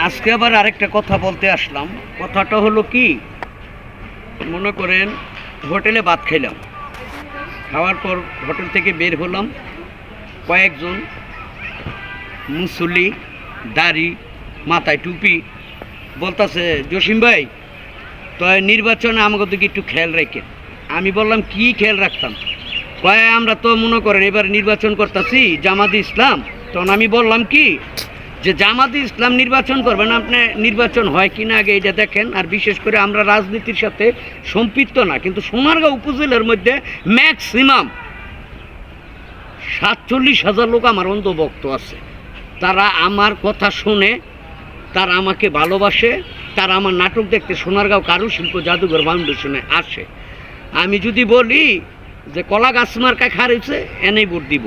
আজকে আবার আরেকটা কথা বলতে আসলাম। কথাটা হলো কি, মনে করেন হোটেলে ভাত খাইলাম, খাওয়ার পর হোটেল থেকে বের হলাম, কয়েকজন মুসল্লি দাড়ি মাথায় টুপি বলতেছে, জসিম ভাই তো নির্বাচনে আমাকে দিকে একটু খেয়াল রাখেন। আমি বললাম কি খেয়াল রাখতাম? কয় আমরা তো মনে করেন এবার নির্বাচন করতেছি জামাতে ইসলাম। তখন আমি বললাম কি যে জামাতে ইসলাম নির্বাচন করবেন, আপনি নির্বাচন হয় কি না আগে এটা দেখেন। আর বিশেষ করে আমরা রাজনীতির সাথে সম্পৃক্ত না, কিন্তু সোনারগাঁও উপজেলার মধ্যে ম্যাক্সিমাম 47,000 লোক আমার অন্ধভক্ত আছে। তারা আমার কথা শুনে, তারা আমাকে ভালোবাসে, তারা আমার নাটক দেখতে সোনারগাঁও কারুশিল্প জাদুঘর ফাউন্ডেশনে আসে। আমি যদি বলি যে কলা গাছ মার্কায় খারিছে এনেই ভোট দিব,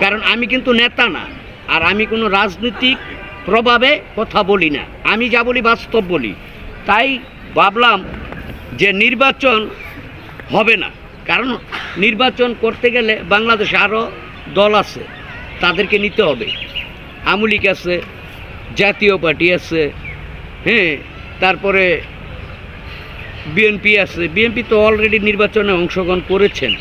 কারণ আমি কিন্তু নেতা না, আর আমি কোনো রাজনৈতিক প্রভাবে কথা বলি না, আমি যা বলি বাস্তব বলি। তাই ভাবলাম যে নির্বাচন হবে না, কারণ নির্বাচন করতে গেলে বাংলাদেশে আরও দল আছে, তাদেরকে নিতে হবে। আওয়ামী লীগ আছে, জাতীয় পার্টি আছে, হ্যাঁ, তারপরে বিএনপি আছে। বিএনপি তো অলরেডি নির্বাচনে অংশগ্রহণ করেছেন।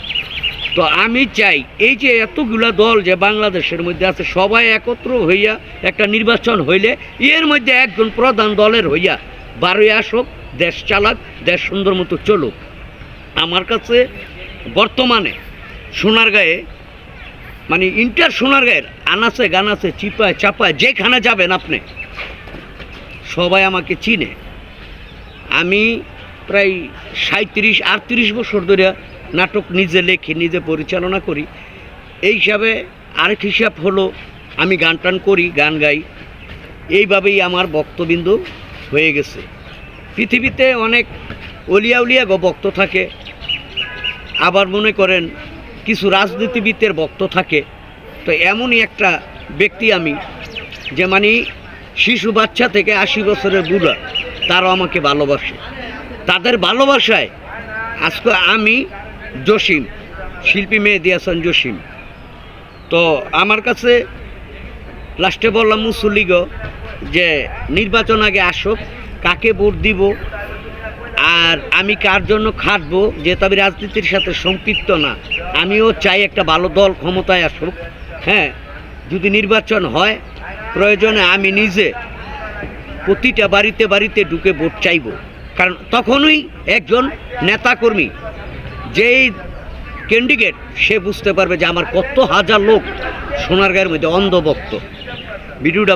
তো আমি চাই এই যে এতগুলা দল যে বাংলাদেশের মধ্যে আছে, সবাই একত্র হইয়া একটা নির্বাচন হইলে এর মধ্যে একজন প্রধান দলের হইয়া বারোই আসুক, দেশ চালাক, দেশ সুন্দর মতো চলুক। আমার কাছে বর্তমানে সোনারগাঁয়ে মানে ইন্টার সোনারগাঁয়ের আনাচে গানাচে চিপায় চাপায় যেখানে যাবেন আপনি, সবাই আমাকে চিনে। আমি প্রায় 37-38 বছর ধরে নাটক নিজে লেখি, নিজে পরিচালনা করি। এই হিসাবে আরেক হিসাব হলো আমি গান টান করি, গান গাই। এইভাবেই আমার ভক্তবিন্দু হয়ে গেছে। পৃথিবীতে অনেক অলিয়া উলিয়া ভক্ত থাকে, আবার মনে করেন কিছু রাজনীতিবিদের ভক্ত থাকে। তো এমনই একটা ব্যক্তি আমি, যে মানে শিশু বাচ্চা থেকে 80 বছরের বুড়া, তারাও আমাকে ভালোবাসে। তাদের ভালোবাসায় আজকে আমি জসিম, শিল্পী মেহেদী হাসান জসিম। তো আমার কাছে লাস্টে বললাম মুসল্লিগ যে নির্বাচন আগে আসুক, কাকে ভোট দিব আর আমি কার জন্য খাটবো, যেহেতু আমি রাজনীতির সাথে সম্পৃক্ত না। আমিও চাই একটা ভালো দল ক্ষমতায় আসুক। হ্যাঁ, যদি নির্বাচন হয় প্রয়োজনে আমি নিজে প্রতিটা বাড়িতে বাড়িতে ঢুকে ভোট চাইব, কারণ তখনই একজন নেতাকর্মী, যেই ক্যান্ডিডেট, সে বুঝতে পারবে যে আমার কত হাজার লোক সোনারগাঁয়ের মধ্যে অন্ধভক্ত। ভিডিওটা